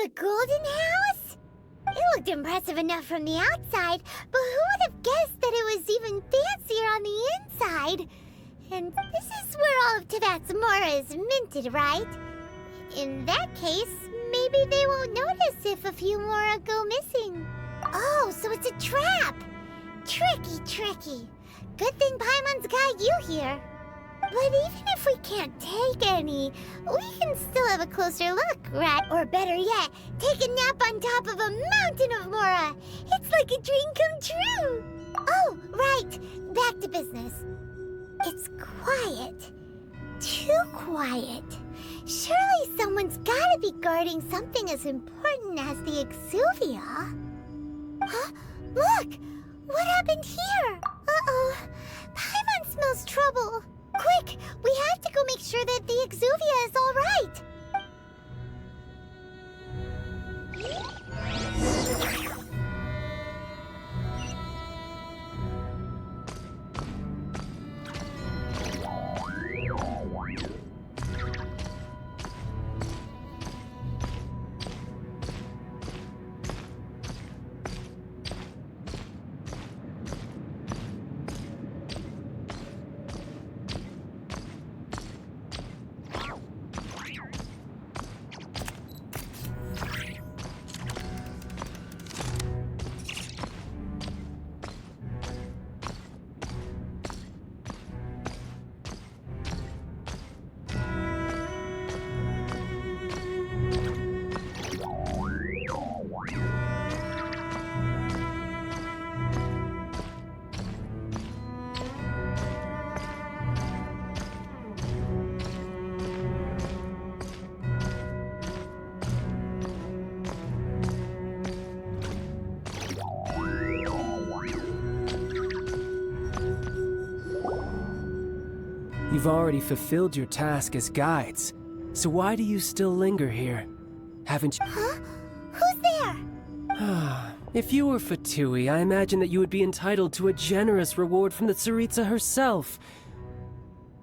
a golden house? It looked impressive enough from the outside, but who would have guessed that it was even fancier on the inside? And this is where all of Teyvat's Mora is minted, right? In that case, maybe they won't notice if a few Mora go missing. Oh, so it's a trap! Tricky, tricky. Good thing Paimon's got you here. But even if we can't take any, we can still have a closer look, right? Or better yet, take a nap on top of a mountain of Mora. It's like a dream come true. Oh, right. Back to business. It's quiet. Too quiet. Surely someone's gotta be guarding something as important as the Exuvia. Huh? Look! What happened here? Uh-oh. Paimon smells trouble. Quick! We have to go make sure that the Exuvia is all right. You've already fulfilled your task as guides, so why do you still linger here? Haven't you— Huh? Who's there? If you were Fatui, I imagine that you would be entitled to a generous reward from the Tsaritsa herself.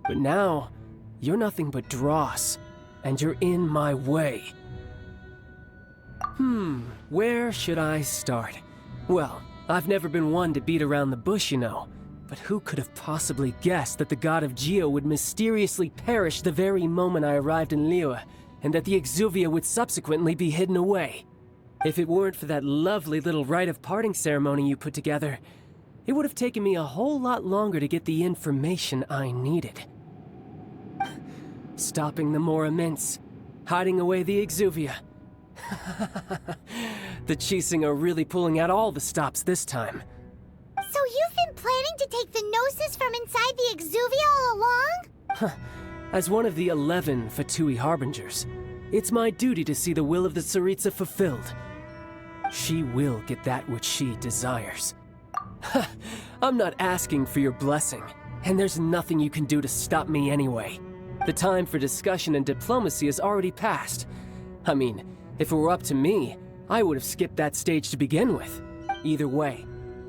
But now, you're nothing but dross, and you're in my way. Where should I start? Well, I've never been one to beat around the bush, you know. But who could have possibly guessed that the god of Geo would mysteriously perish the very moment I arrived in Liyue, and that the Exuvia would subsequently be hidden away? If it weren't for that lovely little rite of parting ceremony you put together, it would have taken me a whole lot longer to get the information I needed. Stopping the Mora Mints, hiding away the Exuvia. The Chising are really pulling out all the stops this time. So you've been planning to take the Gnosis from inside the Exuvia all along? As one of the 11 Fatui Harbingers, it's my duty to see the will of the Tsaritsa fulfilled. She will get that which she desires. I'm not asking for your blessing, and there's nothing you can do to stop me anyway. The time for discussion and diplomacy has already passed. I mean, if it were up to me, I would have skipped that stage to begin with. Either way,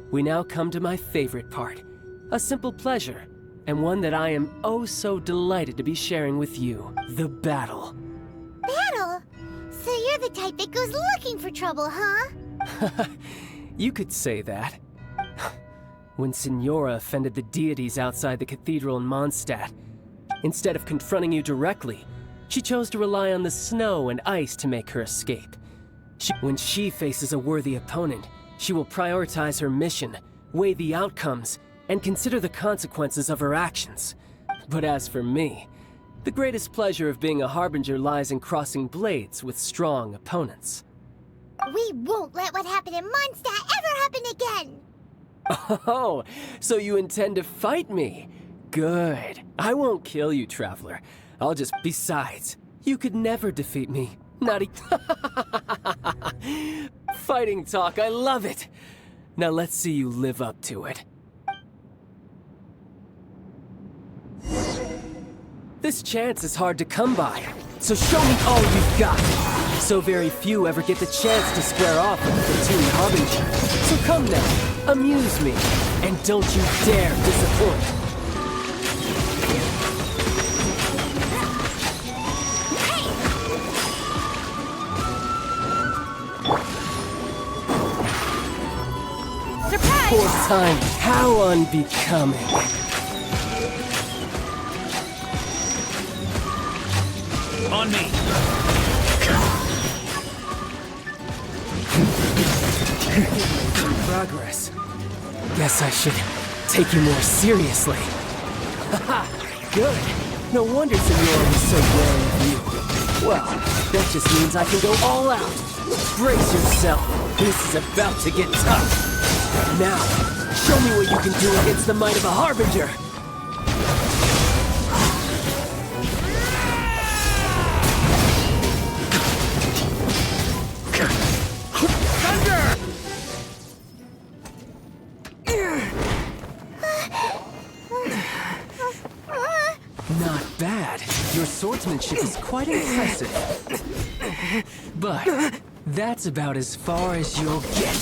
we now come to my favorite part. A simple pleasure, and one that I am oh so delighted to be sharing with you. The battle. Battle? So you're the type that goes looking for trouble, huh? You could say that. When Signora offended the deities outside the cathedral in Mondstadt, instead of confronting you directly, she chose to rely on the snow and ice to make her escape. When she faces a worthy opponent, she will prioritize her mission, weigh the outcomes, and consider the consequences of her actions. But as for me, the greatest pleasure of being a Harbinger lies in crossing blades with strong opponents. We won't let what happened in Mondstadt ever happen again! Oh, so you intend to fight me? Good. I won't kill you, Traveler. I'll just— Besides, you could never defeat me. Not Fighting talk, I love it! Now let's see you live up to it. This chance is hard to come by, so show me all you've got! So very few ever get the chance to square off with the Fatui Harbinger. So come now, amuse me, and don't you dare disappoint! Poor timing. How unbecoming. On me. Making progress. Guess I should take you more seriously. Haha, good. No wonder Senora was so wary of you. Well, that just means I can go all out. Brace yourself. This is about to get tough. Now, show me what you can do against the might of a Harbinger. Not bad. Your swordsmanship is quite impressive. But that's about as far as you'll get.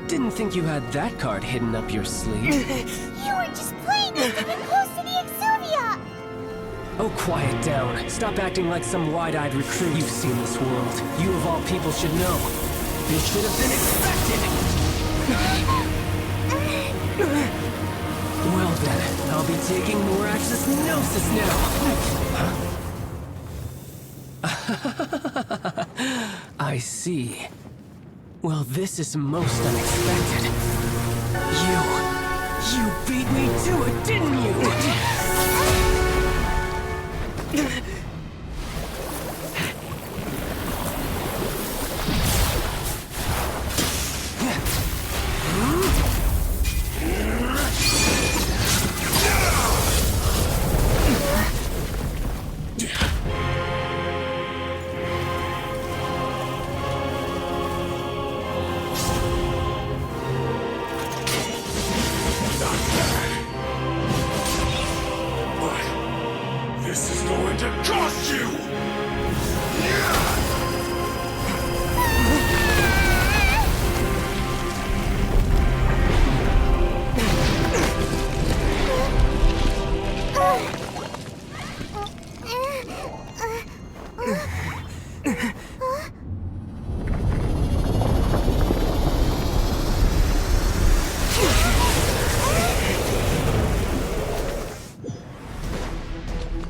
Didn't think you had that card hidden up your sleeve. You were just playing it to get close to the Exuvia! Oh, quiet down. Stop acting like some wide-eyed recruit. You've seen this world. You of all people should know. This should have been expected! Well then, I'll be taking more Axis Gnosis now! I see. Well, this is most unexpected. You beat me to it, didn't you? This is going to cost you!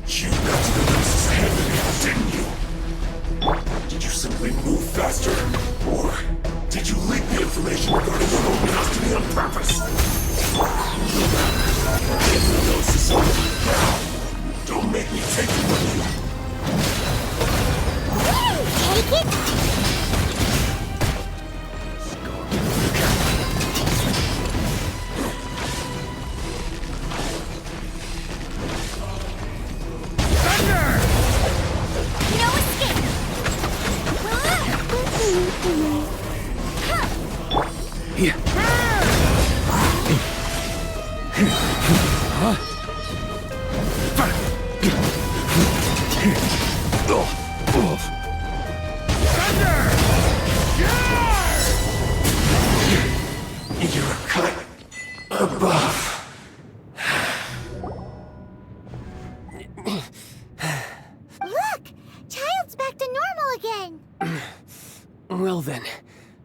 You got to the Gnosis ahead of me, didn't you? Did you simply move faster? Or did you leak the information regarding your own house to me on purpose? Get the Gnosis on now! Don't make me take it from you! Take it? No escape! Yeah. You're cut above. Look! Child's back to normal again! Well then,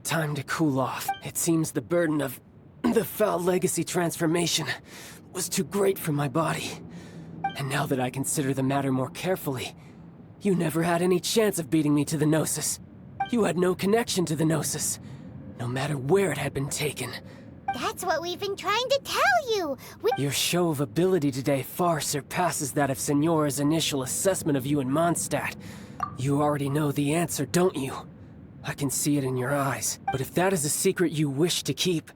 time to cool off. It seems the burden of the foul legacy transformation was too great for my body. And now that I consider the matter more carefully, you never had any chance of beating me to the Gnosis. You had no connection to the Gnosis, no matter where it had been taken. That's what we've been trying to tell you! Your show of ability today far surpasses that of Senora's initial assessment of you in Mondstadt. You already know the answer, don't you? I can see it in your eyes. But if that is a secret you wish to keep,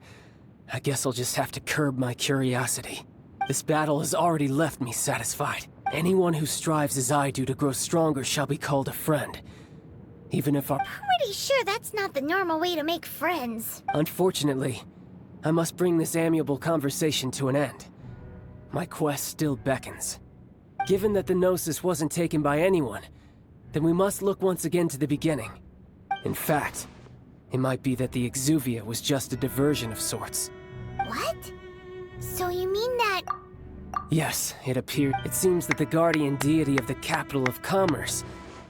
I guess I'll just have to curb my curiosity. This battle has already left me satisfied. Anyone who strives as I do to grow stronger shall be called a friend. Even if our... Pretty sure that's not the normal way to make friends. Unfortunately, I must bring this amiable conversation to an end. My quest still beckons. Given that the Gnosis wasn't taken by anyone, then we must look once again to the beginning. In fact, It might be that the Exuvia was just a diversion of sorts. What? So you mean that... Yes, it appeared. It seems that the guardian deity of the capital of commerce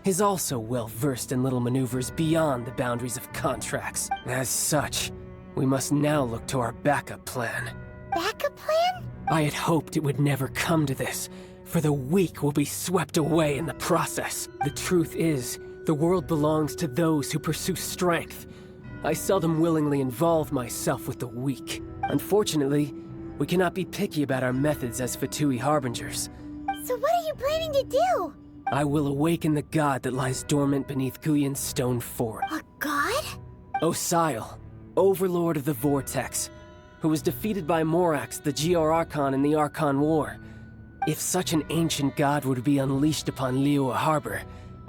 is also well versed in little maneuvers beyond the boundaries of contracts. As such, we must now look to our backup plan. Backup plan? I had hoped it would never come to this, for the weak will be swept away in the process. The truth is, the world belongs to those who pursue strength. I seldom willingly involve myself with the weak. Unfortunately, we cannot be picky about our methods as Fatui Harbingers. So what are you planning to do? I will awaken the god that lies dormant beneath Guyon's stone fort. A god? Osial, overlord of the Vortex, who was defeated by Morax, the GR Archon in the Archon War. If such an ancient god were to be unleashed upon Liyue Harbor,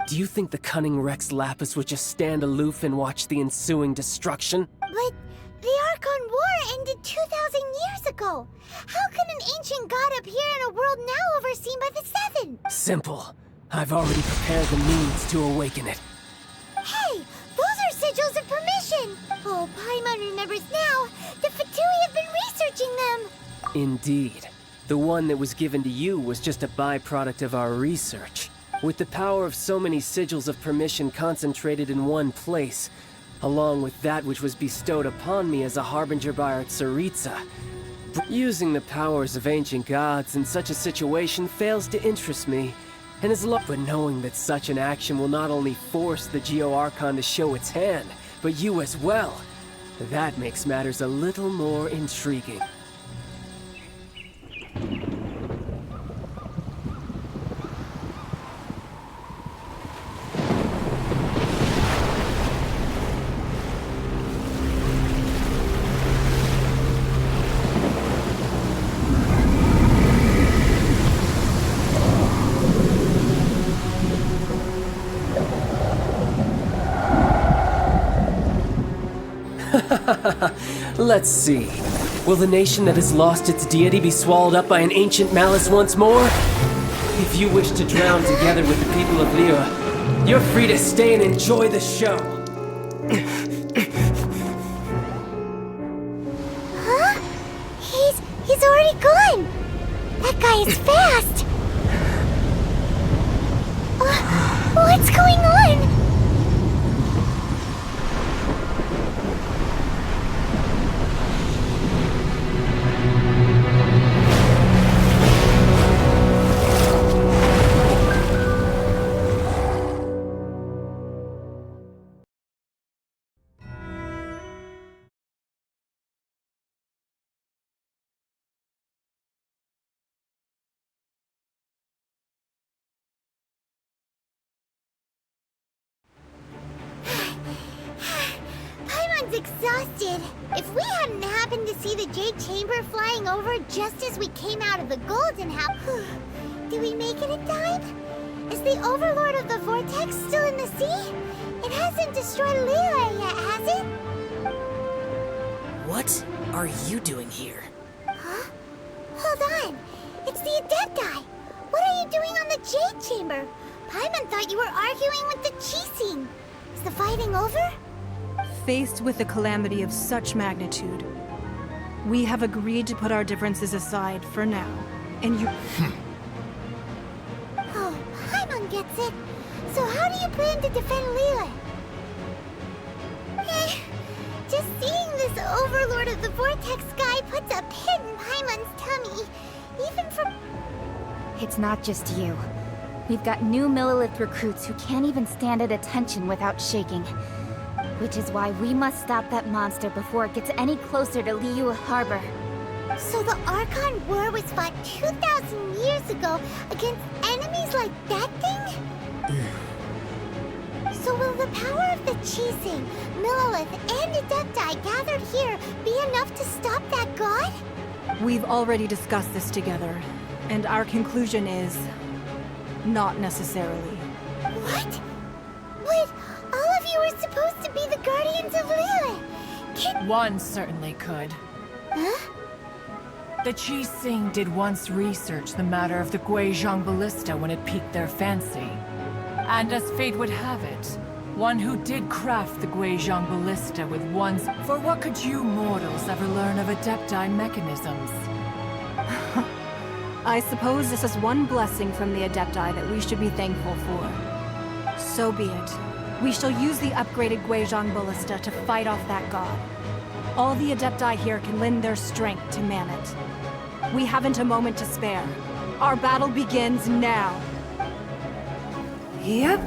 do you think the cunning Rex Lapis would just stand aloof and watch the ensuing destruction? But the Archon War ended 2,000 years ago. How can an ancient god appear in a world now overseen by the Seven? Simple. I've already prepared the means to awaken it. Hey, those are sigils of permission. Oh, Paimon remembers now. The Fatui have been researching them. Indeed. The one that was given to you was just a byproduct of our research. With the power of so many sigils of permission concentrated in one place, along with that which was bestowed upon me as a harbinger by our Tsaritsa, using the powers of ancient gods in such a situation fails to interest me, and is but knowing that such an action will not only force the Geo Archon to show its hand, but you as well, that makes matters a little more intriguing. Let's see. Will the nation that has lost its deity be swallowed up by an ancient malice once more? If you wish to drown together with the people of Liyue, you're free to stay and enjoy the show. Huh? He's already gone. That guy is fast. What's going on? Exhausted. If we hadn't happened to see the Jade Chamber flying over just as we came out of the Golden House, did we make it in time? Is the Overlord of the Vortex still in the sea? It hasn't destroyed Liyue yet, has it? What are you doing here? Huh? Hold on. It's the Adepti. What are you doing on the Jade Chamber? Paimon thought you were arguing with the Chising. Is the fighting over? Faced with a calamity of such magnitude, we have agreed to put our differences aside for now, and you... Oh, Paimon gets it. So how do you plan to defend Liyue? Just seeing this Overlord of the Vortex guy puts a pit in Paimon's tummy. Even for... It's not just you. We've got new Millilith recruits who can't even stand at attention without shaking. Which is why we must stop that monster before it gets any closer to Liyue Harbor. So the Archon War was fought 2,000 years ago against enemies like that thing? So will the power of the Chising, Millilith, and Adepti gathered here be enough to stop that god? We've already discussed this together, and our conclusion is... not necessarily. What? But all of you are supposed to be the Guardians of Liyue. One certainly could. Huh? The Chising did once research the matter of the Guizhong Ballista when it piqued their fancy. And as fate would have it, One who did craft the Guizhong ballista with one's... For what could you mortals ever learn of Adepti mechanisms? I suppose this is one blessing from the Adepti that we should be thankful for. So be it. We shall use the upgraded Guizhong ballista to fight off that god. All the Adepti here can lend their strength to man it. We haven't a moment to spare. Our battle begins now. Yep.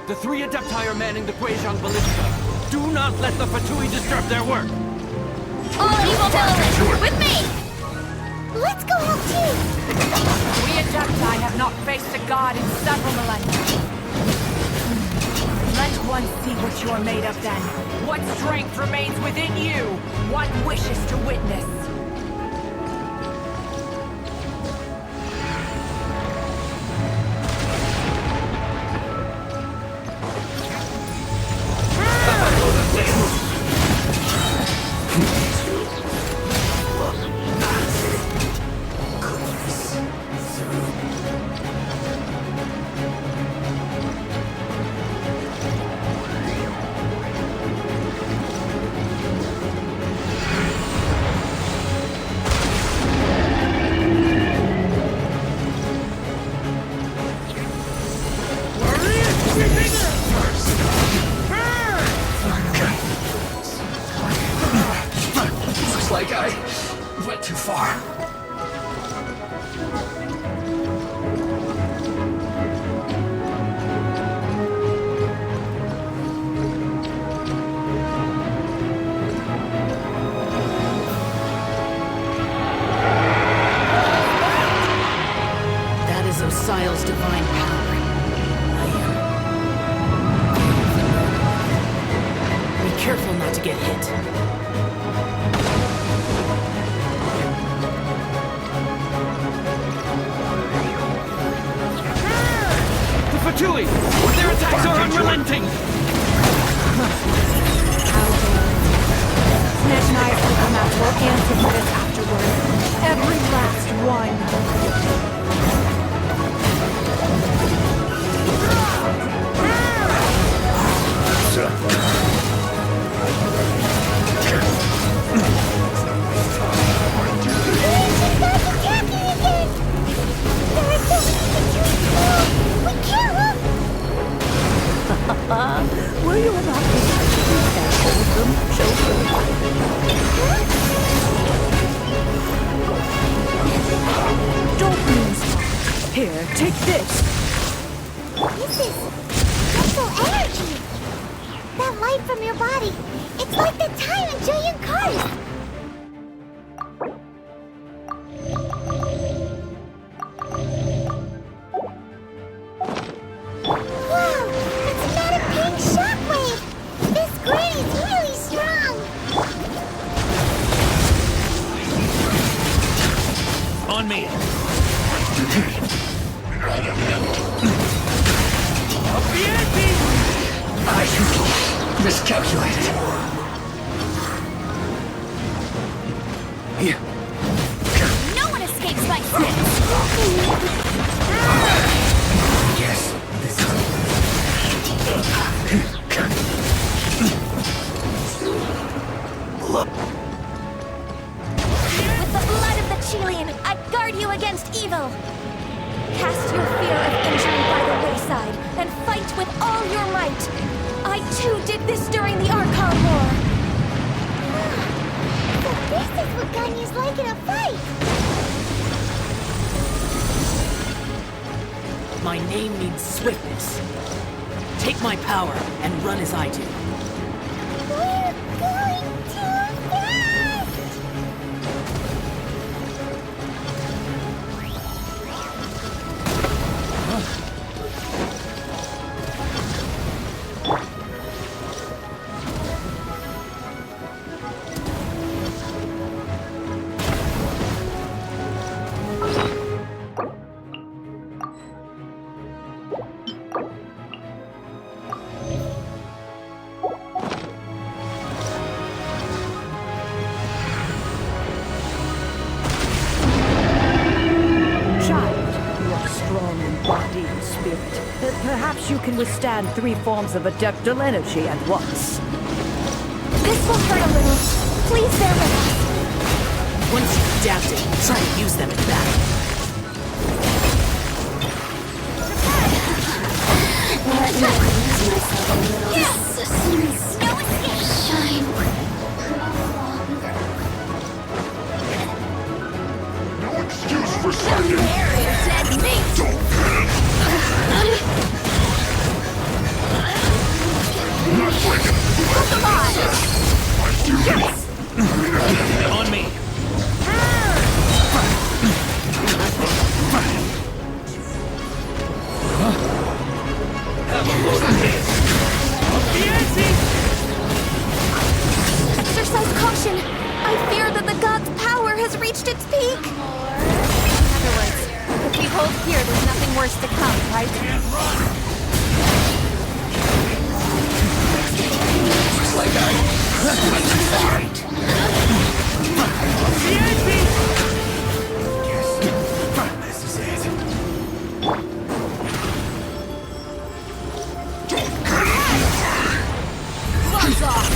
The 3 Adepti are manning the Guizhong ballista. Do not let the Fatui disturb their work! All evil villains, with me! Let's go help too! We Adepti have not faced a god in several millennia. Let one see what you're made of then. What strength remains within you? What wishes to witness? Looks like I went too far. That is Osial's divine power. Be careful not to get hit. The Fatui! Their attacks are unrelenting! Snitch knives will come out. We'll answer for this afterward. Every last one. Were you about to see that wholesome children? Don't lose. Here, take this. This is special energy. That light from your body. It's like the time in Julian Cars. Wow, it's not a pink shockwave. This grid is really strong. On me! I miscalculated. Here. No one escapes my sense. Yes, this is... Cheline, I guard you against evil. Cast your fear of injury by the wayside and fight with all your might. I too did this during the Archon War. So this is what Ganyu's like in a fight! My name means swiftness. Take my power and run as I do. We're going too fast! Perhaps you can withstand 3 forms of adeptal energy at once. This will hurt a little. Please bear with us. Once you've adapted, try to use them in battle. Let me cleanse myself a little. Yes! No escape! Shine. No excuse for slacking! Dead meat! Don't panic! Not breaking! Come on! My duty! On me! Exercise caution! I fear that the god's power has reached its peak! In other words, if we hold here, there's nothing worse to come, right? Looks like I fight! Yes, this is it. Gloves off!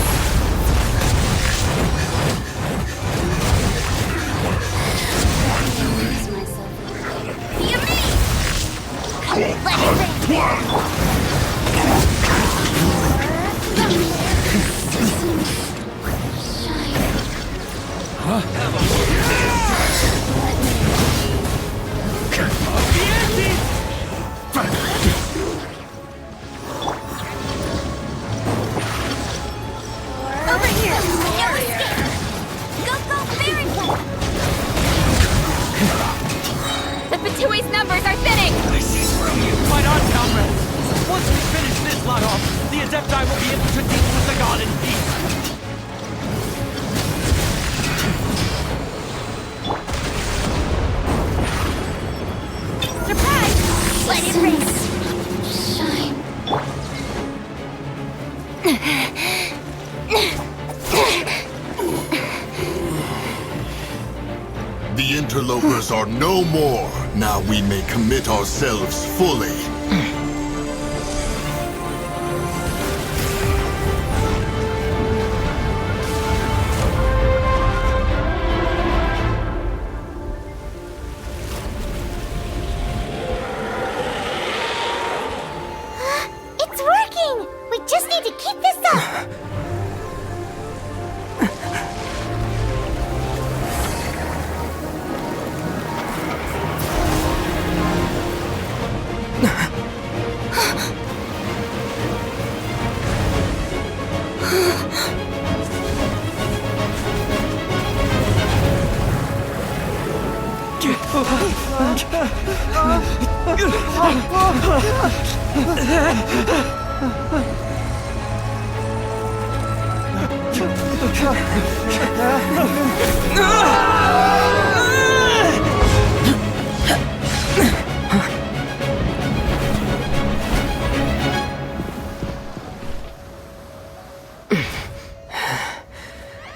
Over here! No escape! Go, very well! The Fatui's numbers are thinning! Fight on, comrades! Once we finish this lot off, the Adepti will be able to deal with the god in peace! Surprise! Let it race! Shine. The interlopers are no more. Now we may commit ourselves fully. It's working! We just need to keep this up!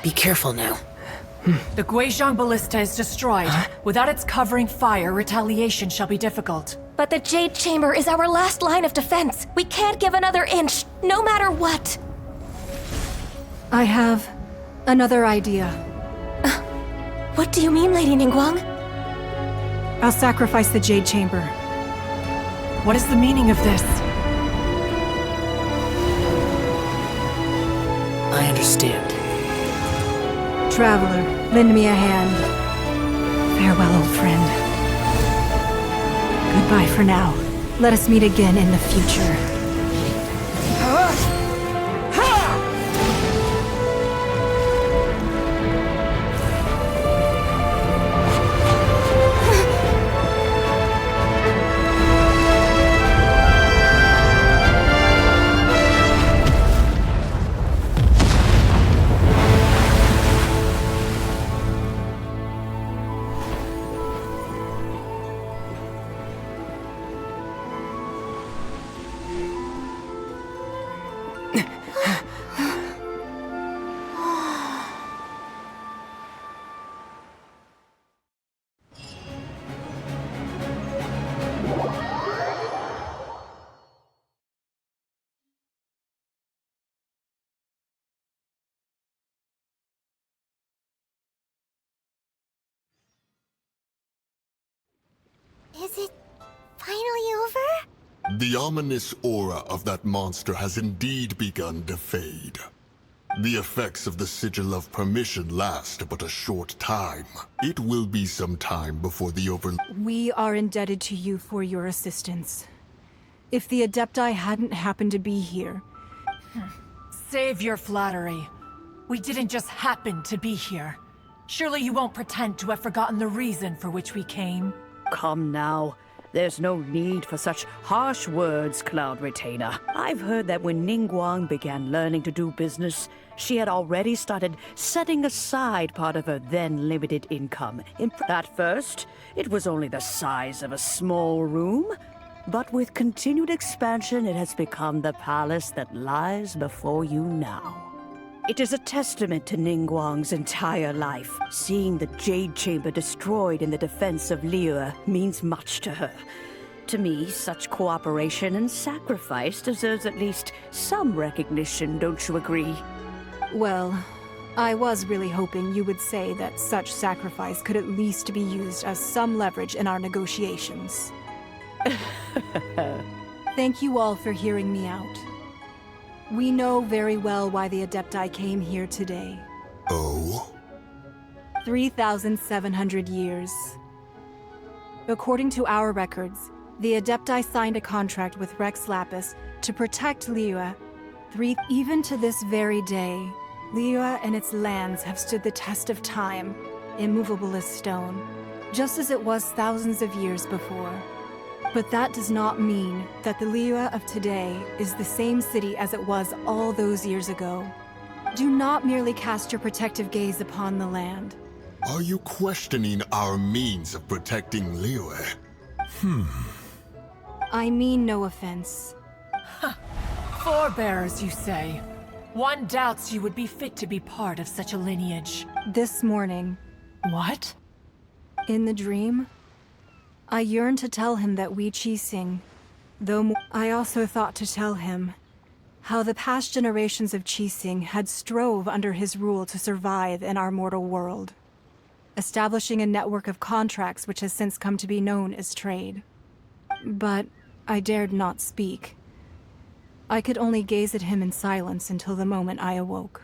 Be careful now. The Guizhong Ballista is destroyed. Without its covering fire, retaliation shall be difficult. But the Jade Chamber is our last line of defense. We can't give another inch, no matter what. I have another idea. What do you mean, Lady Ningguang? I'll sacrifice the Jade Chamber. What is the meaning of this? I understand. Traveler, lend me a hand. Farewell, old friend. Goodbye for now. Let us meet again in the future. Is it finally over? The ominous aura of that monster has indeed begun to fade. The effects of the Sigil of Permission last but a short time. It will be some time before the We are indebted to you for your assistance. If the Adepti hadn't happened to be here... Save your flattery. We didn't just happen to be here. Surely you won't pretend to have forgotten the reason for which we came. Come now. There's no need for such harsh words, Cloud Retainer. I've heard that when Ningguang began learning to do business, she had already started setting aside part of her then limited income. At first, it was only the size of a small room, but with continued expansion, it has become the palace that lies before you now. It is a testament to Ningguang's entire life. Seeing the Jade Chamber destroyed in the defense of Liyue means much to her. To me, such cooperation and sacrifice deserves at least some recognition, don't you agree? Well, I was really hoping you would say that such sacrifice could at least be used as some leverage in our negotiations. Thank you all for hearing me out. We know very well why the Adepti came here today. Oh? 3,700 years. According to our records, the Adepti signed a contract with Rex Lapis to protect Liyue. Even to this very day, Liyue and its lands have stood the test of time, immovable as stone, just as it was thousands of years before. But that does not mean that the Liyue of today is the same city as it was all those years ago. Do not merely cast your protective gaze upon the land. Are you questioning our means of protecting Liyue? I mean no offense. Forebears, you say? One doubts you would be fit to be part of such a lineage. This morning, What? in the dream, I yearned to tell him that we Qixing, though I also thought to tell him how the past generations of Qixing had strove under his rule to survive in our mortal world, establishing a network of contracts which has since come to be known as trade. But I dared not speak. I could only gaze at him in silence until the moment I awoke.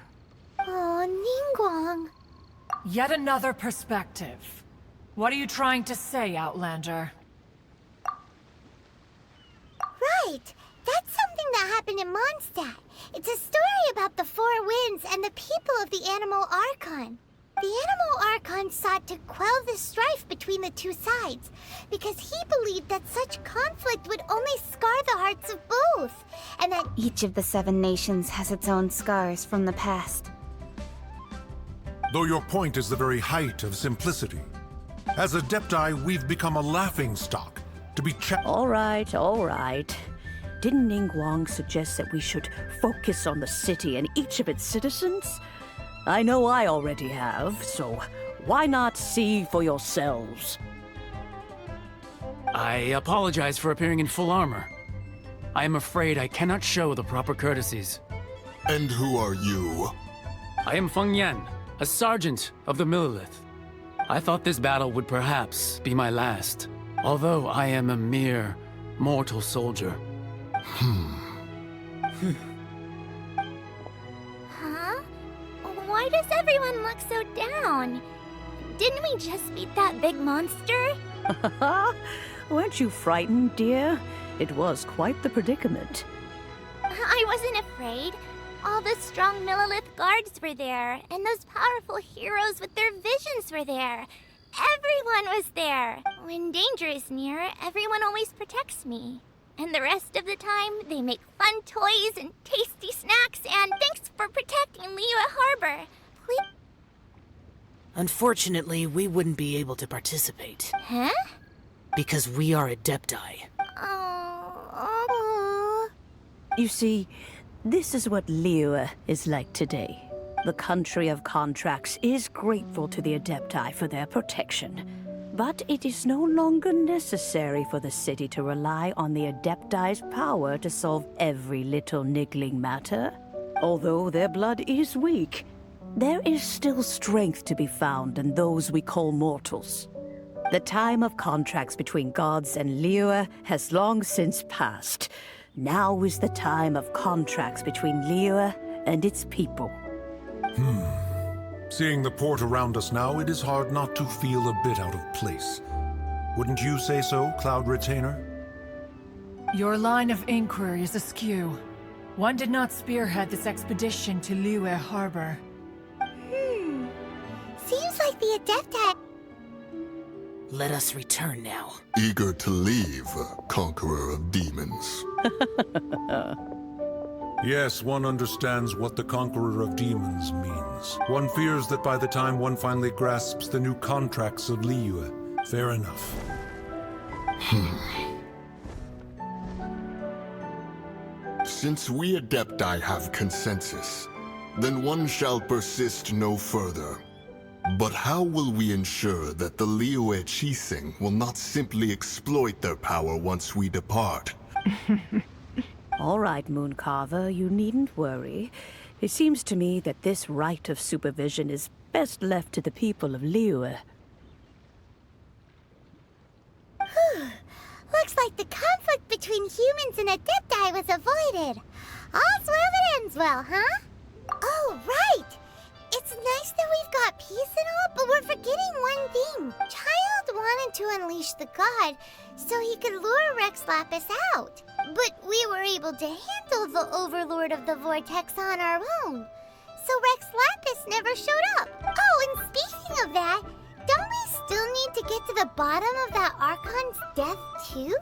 Oh, Ningguang. Yet another perspective. What are you trying to say, Outlander? Right! That's something that happened in Mondstadt. It's a story about the Four Winds and the people of the Animal Archon. The Animal Archon sought to quell the strife between the two sides, because he believed that such conflict would only scar the hearts of both, and that Each of the 7 nations has its own scars from the past. Though your point is the very height of simplicity. As Adepti, we've become a laughingstock to be All right. Didn't Ningguang suggest that we should focus on the city and each of its citizens? I know I already have, so why not see for yourselves? I apologize for appearing in full armor. I am afraid I cannot show the proper courtesies. And who are you? I am Feng Yan, a sergeant of the Millilith. I thought this battle would perhaps be my last, although I am a mere mortal soldier. Huh? Why does everyone look so down? Didn't we just beat that big monster? Weren't you frightened, dear? It was quite the predicament. I wasn't afraid. All the strong Millilith guards were there, and those powerful heroes with their visions were there. Everyone was there. When danger is near, everyone always protects me. And the rest of the time, they make fun toys and tasty snacks, and thanks for protecting Liyue Harbor. Please. Unfortunately, we wouldn't be able to participate. Huh? Because we are Adepti. Oh. You see, this is what Liyue is like today. The country of contracts is grateful to the Adepti for their protection. But it is no longer necessary for the city to rely on the Adepti's power to solve every little niggling matter. Although their blood is weak, there is still strength to be found in those we call mortals. The time of contracts between gods and Liyue has long since passed. Now is the time of contracts between Liyue and its people. Seeing the port around us now, it is hard not to feel a bit out of place. Wouldn't you say so, Cloud Retainer? Your line of inquiry is askew. One did not spearhead this expedition to Liyue Harbor. Seems like the Adepti... Let us return now. Eager to leave, Conqueror of Demons. Yes, one understands what the Conqueror of Demons means. One fears that by the time one finally grasps the new contracts of Liyue, fair enough. Since we Adepti have consensus, then one shall persist no further. But how will we ensure that the Liyue Chising will not simply exploit their power once we depart? All right, Mooncarver, you needn't worry. It seems to me that this right of supervision is best left to the people of Liyue. Looks like the conflict between humans and Adepti was avoided. All's well that ends well, huh? Oh, right! It's nice that we've got peace and all, but we're forgetting one thing. Child wanted to unleash the god so he could lure Rex Lapis out. But we were able to handle the Overlord of the Vortex on our own. So Rex Lapis never showed up. Oh, and speaking of that, don't we still need to get to the bottom of that Archon's death, too?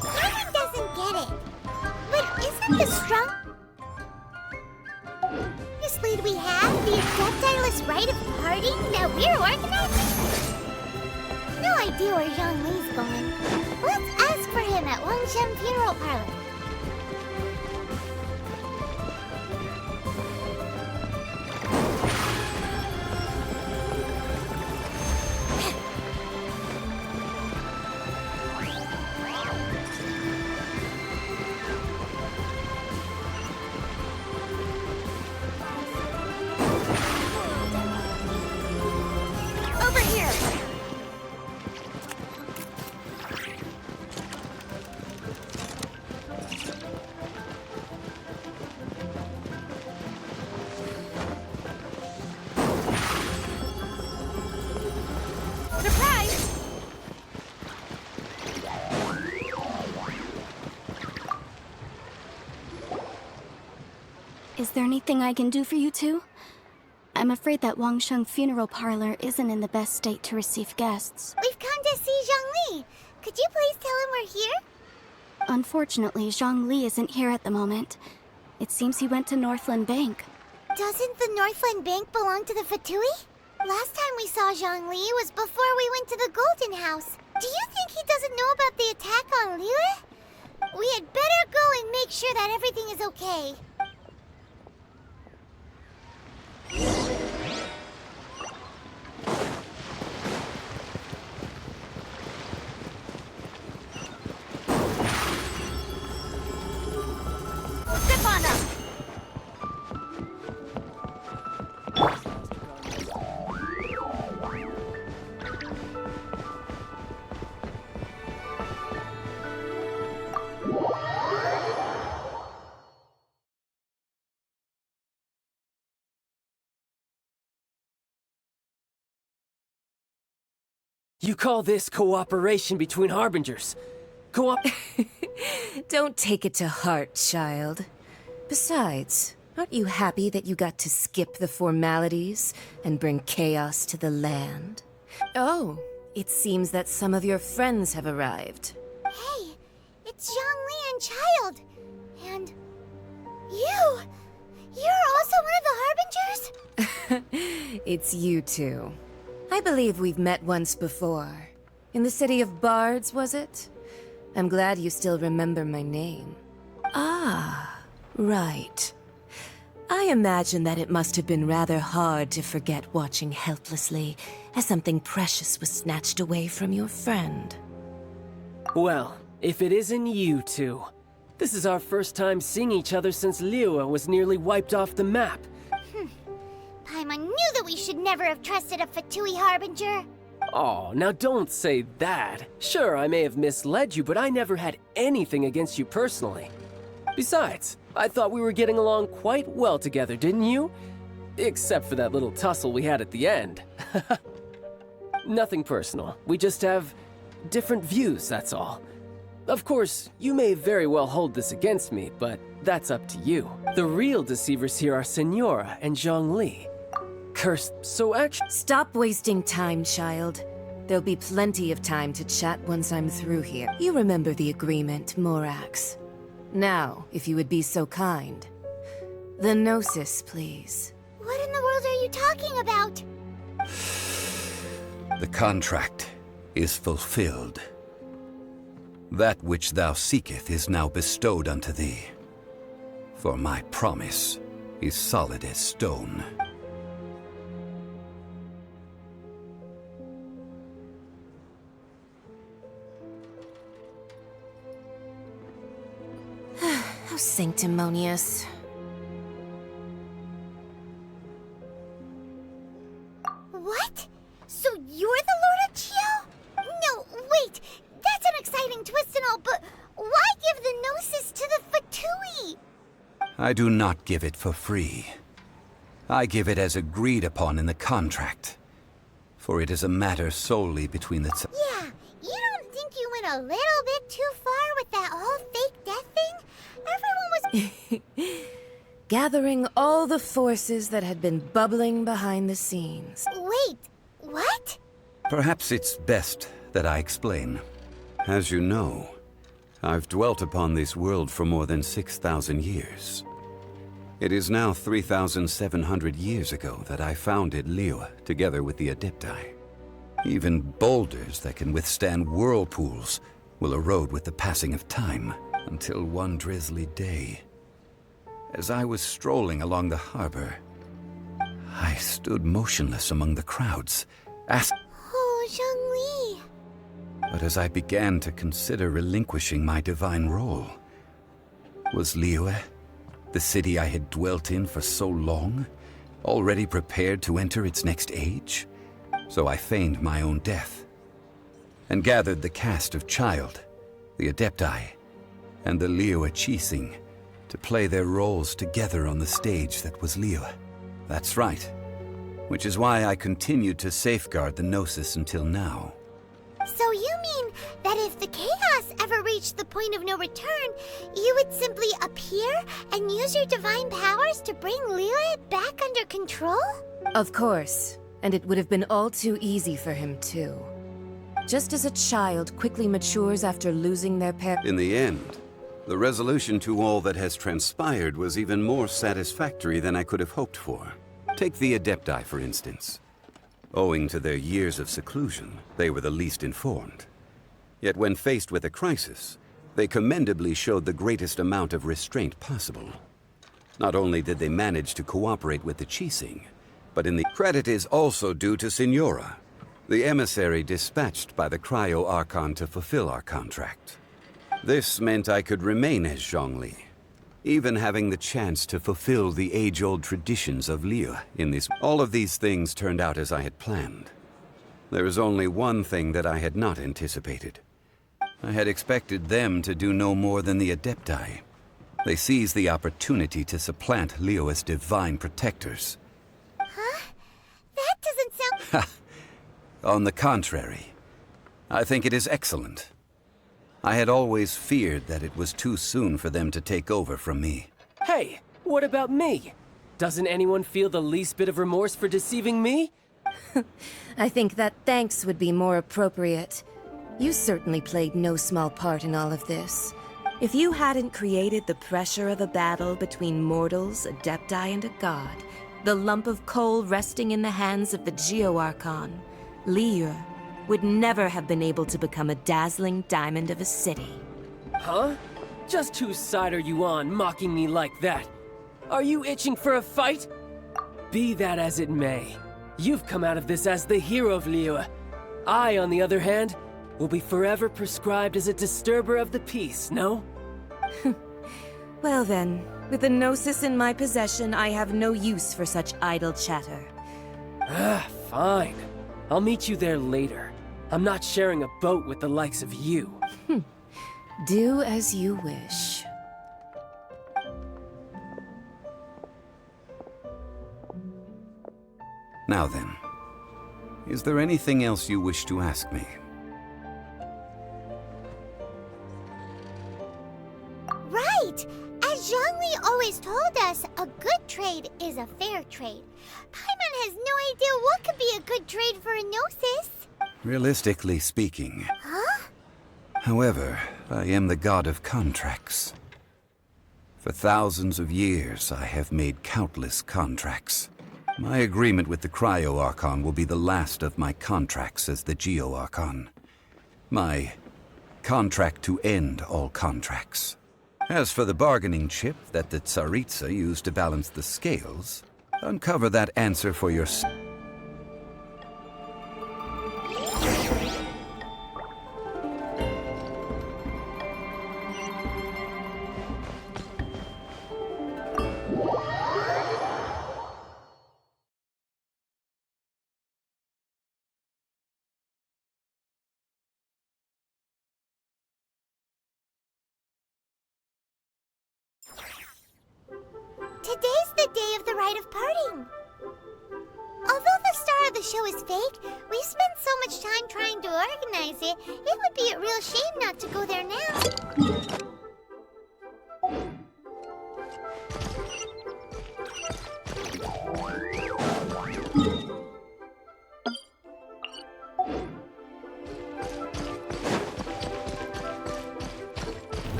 Carmen doesn't get it. But isn't the strong... this lead we have the Adepti-less rite of parting that we're organizing? No idea where Zhongli's going. Let's ask for him at Wangshan Funeral Parlor. Over here! Surprise! Is there anything I can do for you two? I'm afraid that Wangsheng Funeral Parlor isn't in the best state to receive guests. We've come to see Zhongli. Could you please tell him we're here? Unfortunately, Zhongli isn't here at the moment. It seems he went to Northland Bank. Doesn't the Northland Bank belong to the Fatui? Last time we saw Zhongli was before we went to the Golden House. Do you think he doesn't know about the attack on Liyue? We had better go and make sure that everything is okay. Step on up! You call this cooperation between Harbingers? Don't take it to heart, child. Besides, aren't you happy that you got to skip the formalities and bring chaos to the land? Oh, it seems that some of your friends have arrived. Hey, it's Zhongli and Child. And you! You're also one of the Harbingers? It's you two. I believe we've met once before. In the city of Bards, was it? I'm glad you still remember my name. Ah, right. I imagine that it must have been rather hard to forget watching helplessly as something precious was snatched away from your friend. Well, if it isn't you two. This is our first time seeing each other since Liyue was nearly wiped off the map. Paimon knew that we should never have trusted a Fatui Harbinger. Oh, now don't say that. Sure, I may have misled you, but I never had anything against you personally. Besides, I thought we were getting along quite well together, didn't you? Except for that little tussle we had at the end. Nothing personal. We just have different views, that's all. Of course, you may very well hold this against me, but that's up to you. The real deceivers here are Senora and Zhongli. Cursed, so actually— Stop wasting time, child. There'll be plenty of time to chat once I'm through here. You remember the agreement, Morax. Now, if you would be so kind. The Gnosis, please. What in the world are you talking about? The contract is fulfilled. That which thou seeketh is now bestowed unto thee. For my promise is solid as stone. How sanctimonious. What? So you're the Lord of Chio? No, wait. That's an exciting twist and all, but why give the Gnosis to the Fatui? I do not give it for free. I give it as agreed upon in the contract. For it is a matter solely between the— Yeah, you don't think you went a little bit too far with that whole fake death thing? Everyone was— Gathering all the forces that had been bubbling behind the scenes. Wait, what? Perhaps it's best that I explain. As you know, I've dwelt upon this world for more than 6,000 years. It is now 3,700 years ago that I founded Liyue together with the Adepti. Even boulders that can withstand whirlpools will erode with the passing of time, until one drizzly day, as I was strolling along the harbor, I stood motionless among the crowds, asking— Oh, Zhongli. But as I began to consider relinquishing my divine role, was Liyue, the city I had dwelt in for so long, already prepared to enter its next age? So I feigned my own death, and gathered the cast of Child, the Adepti, and the Liyue Qixing to play their roles together on the stage that was Liyue. That's right, which is why I continued to safeguard the Gnosis until now. So you mean that if the chaos ever reached the point of no return, you would simply appear and use your divine powers to bring Liyue back under control? Of course, and it would have been all too easy for him too. Just as a child quickly matures after losing their parent. In the end, the resolution to all that has transpired was even more satisfactory than I could have hoped for. Take the Adepti, for instance. Owing to their years of seclusion, they were the least informed. Yet when faced with a crisis, they commendably showed the greatest amount of restraint possible. Not only did they manage to cooperate with the Qixing, but in the credit is also due to Senora, the emissary dispatched by the Cryo Archon to fulfill our contract. This meant I could remain as Zhongli, even having the chance to fulfill the age-old traditions of Liyue in this. All of these things turned out as I had planned. There is only one thing that I had not anticipated. I had expected them to do no more than the Adepti. They seized the opportunity to supplant Liyue as divine protectors. Huh? That doesn't sound— On the contrary, I think it is excellent. I had always feared that it was too soon for them to take over from me. Hey, what about me? Doesn't anyone feel the least bit of remorse for deceiving me? I think that thanks would be more appropriate. You certainly played no small part in all of this. If you hadn't created the pressure of a battle between mortals, Adepti, and a god, the lump of coal resting in the hands of the Geo-Archon, Liyue would never have been able to become a dazzling diamond of a city. Huh? Just whose side are you on, mocking me like that? Are you itching for a fight? Be that as it may, you've come out of this as the hero of Liyue. I, on the other hand, will be forever prescribed as a disturber of the peace, no? Well then, with the Gnosis in my possession, I have no use for such idle chatter. Fine. I'll meet you there later. I'm not sharing a boat with the likes of you. Do as you wish. Now then, is there anything else you wish to ask me? Right! As Zhongli always told us, a good trade is a fair trade. Paimon has no idea what could be a good trade for a Gnosis. Realistically speaking. Huh? However, I am the god of contracts. For thousands of years, I have made countless contracts. My agreement with the Cryo-Archon will be the last of my contracts as the Geo-Archon. My contract to end all contracts. As for the bargaining chip that the Tsaritsa used to balance the scales, uncover that answer for yourself. Today's the day of the rite of parting. Although the star of the show is fake, we spent so much time trying to organize it, it would be a real shame not to go there now.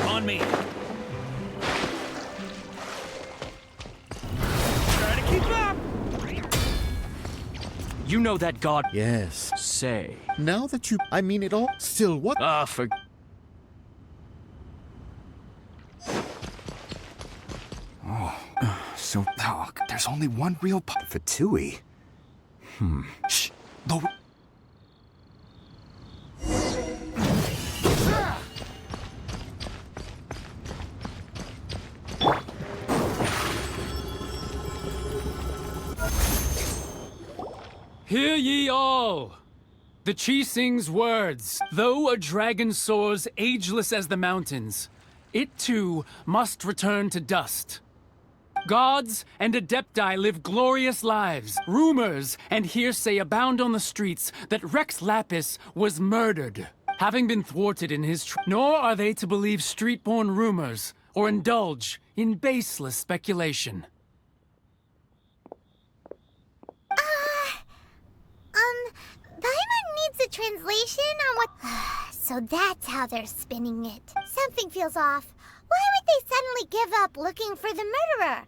On me. Try to keep up. You know that god. Yes. Say. Now that I mean it all. Still, what? For. There's only one real Fatui. Shh. Lower. Hear ye all! The Chi sings words. Though a dragon soars ageless as the mountains, it too must return to dust. Gods and Adepti live glorious lives. Rumors and hearsay abound on the streets that Rex Lapis was murdered, having been thwarted in his nor are they to believe street-born rumors or indulge in baseless speculation. Paimon needs a translation on what... So that's how they're spinning it. Something feels off. Why would they suddenly give up looking for the murderer?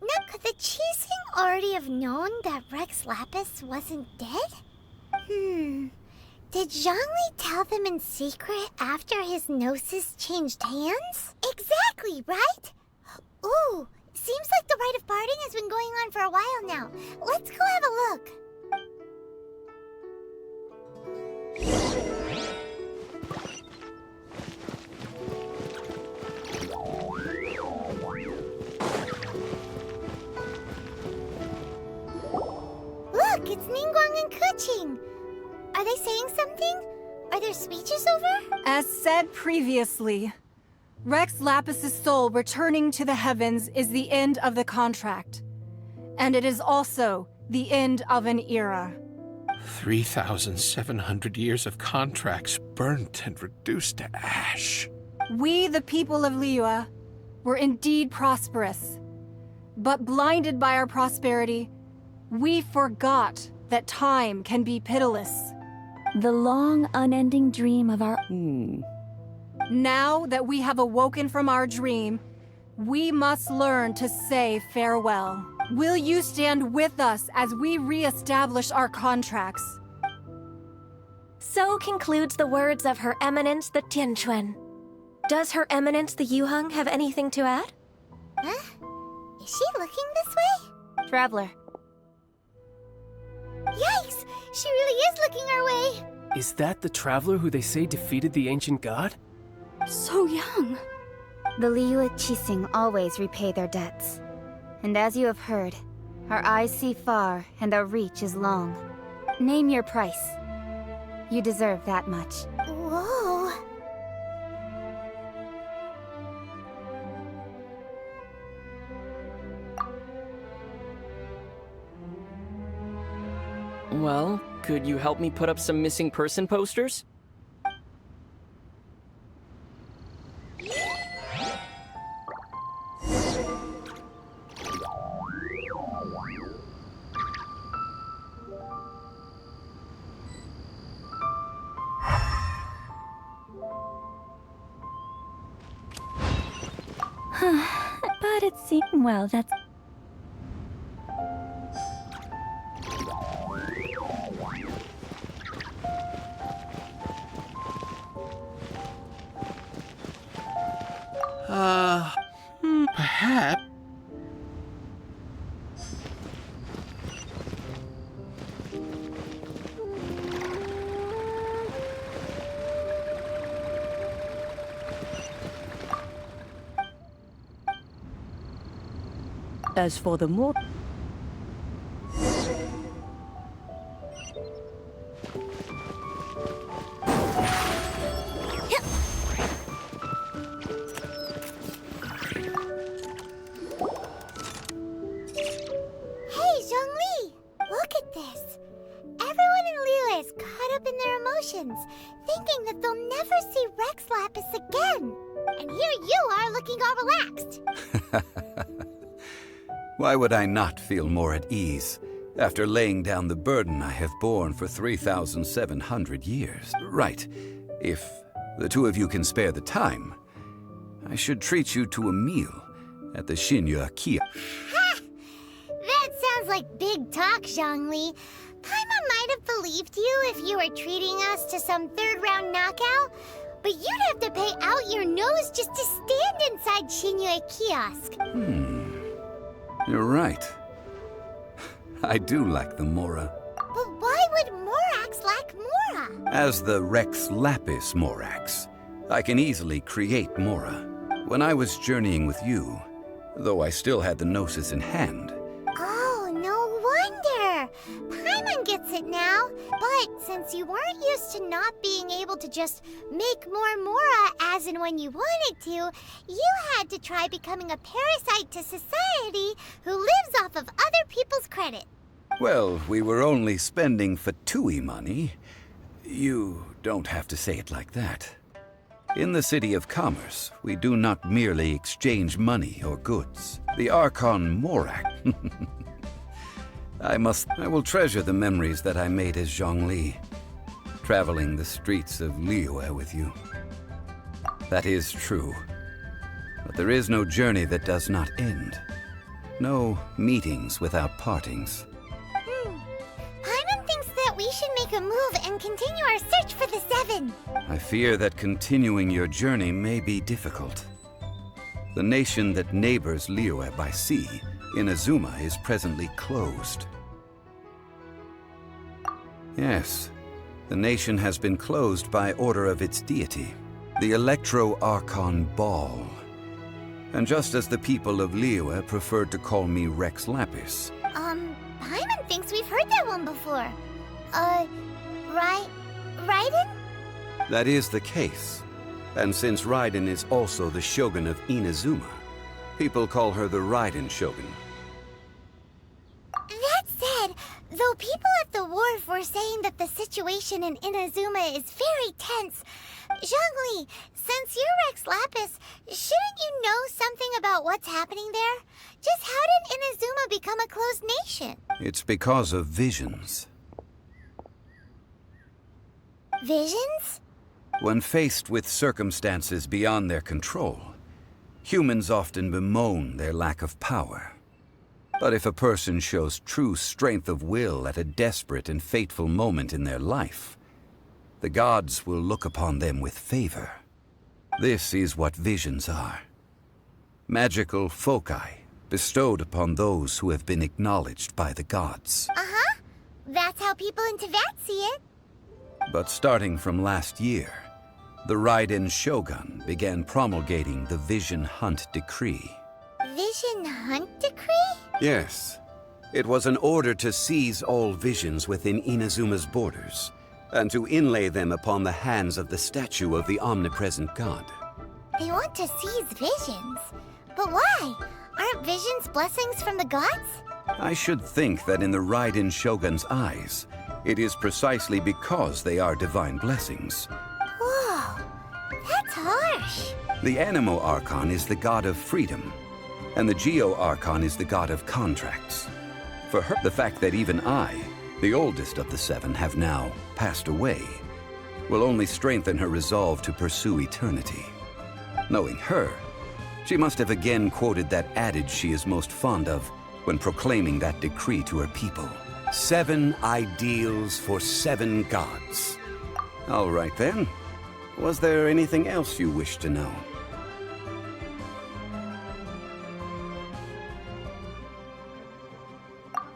Now, could the Qixing already have known that Rex Lapis wasn't dead? Did Zhongli tell them in secret after his gnosis changed hands? Exactly, right? Ooh, seems like the rite of parting has been going on for a while now. Let's go have a look. Look, it's Ningguang and Keqing. Are they saying something? Are there speeches over? As said previously, Rex Lapis's soul returning to the heavens is the end of the contract. And it is also the end of an era. 3,700 years of contracts burnt and reduced to ash. We, the people of Liyue, were indeed prosperous. But blinded by our prosperity, we forgot that time can be pitiless. The long, unending dream of our... Now that we have awoken from our dream, we must learn to say farewell. Will you stand with us as we re-establish our contracts? So concludes the words of Her Eminence the Tianquan. Does Her Eminence the Yuheng have anything to add? Huh? Is she looking this way? Traveler. Yikes! She really is looking our way! Is that the traveler who they say defeated the ancient god? So young. The Liyue Qixing always repay their debts. And as you have heard, our eyes see far and our reach is long. Name your price. You deserve that much. Whoa! Well, could you help me put up some missing person posters? But it seems... Well, that's... Perhaps... As for the more... thinking that they'll never see Rex Lapis again. And here you are looking all relaxed. Why would I not feel more at ease after laying down the burden I have borne for 3,700 years? Right. If the two of you can spare the time, I should treat you to a meal at the Xinyue Kia. Ha! That sounds like big talk, Zhongli. Paimon might have believed you if you were treating us to some third-round knockout, but you'd have to pay out your nose just to stand inside Xinyue Kiosk. You're right. I do lack the Mora. But why would Morax lack Mora? As the Rex Lapis Morax, I can easily create Mora. When I was journeying with you, though I still had the Gnosis in hand. Oh, no wonder! Paimon gets it now. But since you weren't used to not being able to just make more Mora as and when you wanted to, you had to try becoming a parasite to society who lives off of other people's credit. Well, we were only spending Fatui money. You don't have to say it like that. In the City of Commerce, we do not merely exchange money or goods. The Archon Morak. I will treasure the memories that I made as Zhongli. traveling the streets of Liyue with you. That is true. But there is no journey that does not end. No meetings without partings. Paimon thinks that we should make a move and continue our search for the Seven. I fear that continuing your journey may be difficult. The nation that neighbors Liyue by sea, Inazuma, is presently closed. Yes, the nation has been closed by order of its deity, the Electro-Archon Ball. And just as the people of Liyue preferred to call me Rex Lapis. Paimon thinks we've heard that one before. Raiden? That is the case. And since Raiden is also the Shogun of Inazuma, people call her the Raiden Shogun. That said, though people at the wharf were saying that the situation in Inazuma is very tense, Zhongli, since you're Rex Lapis, shouldn't you know something about what's happening there? Just how did Inazuma become a closed nation? It's because of visions. Visions? When faced with circumstances beyond their control, humans often bemoan their lack of power. But if a person shows true strength of will at a desperate and fateful moment in their life, the gods will look upon them with favor. This is what visions are. Magical foci bestowed upon those who have been acknowledged by the gods. Uh-huh. That's how people in Teyvat see it. But starting from last year, the Raiden Shogun began promulgating the Vision Hunt Decree. Vision Hunt Decree? Yes. It was an order to seize all visions within Inazuma's borders, and to inlay them upon the hands of the statue of the omnipresent god. They want to seize visions. But why? Aren't visions blessings from the gods? I should think that in the Raiden Shogun's eyes, it is precisely because they are divine blessings. Whoa, that's harsh. The Animo Archon is the god of freedom, and the Geo Archon is the god of contracts. For her, the fact that even I, the oldest of the seven, have now passed away, will only strengthen her resolve to pursue eternity. Knowing her, she must have again quoted that adage she is most fond of when proclaiming that decree to her people. 7 ideals for 7 gods. All right then. Was there anything else you wish to know?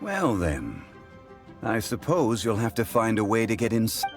Well then, I suppose you'll have to find a way to get inside.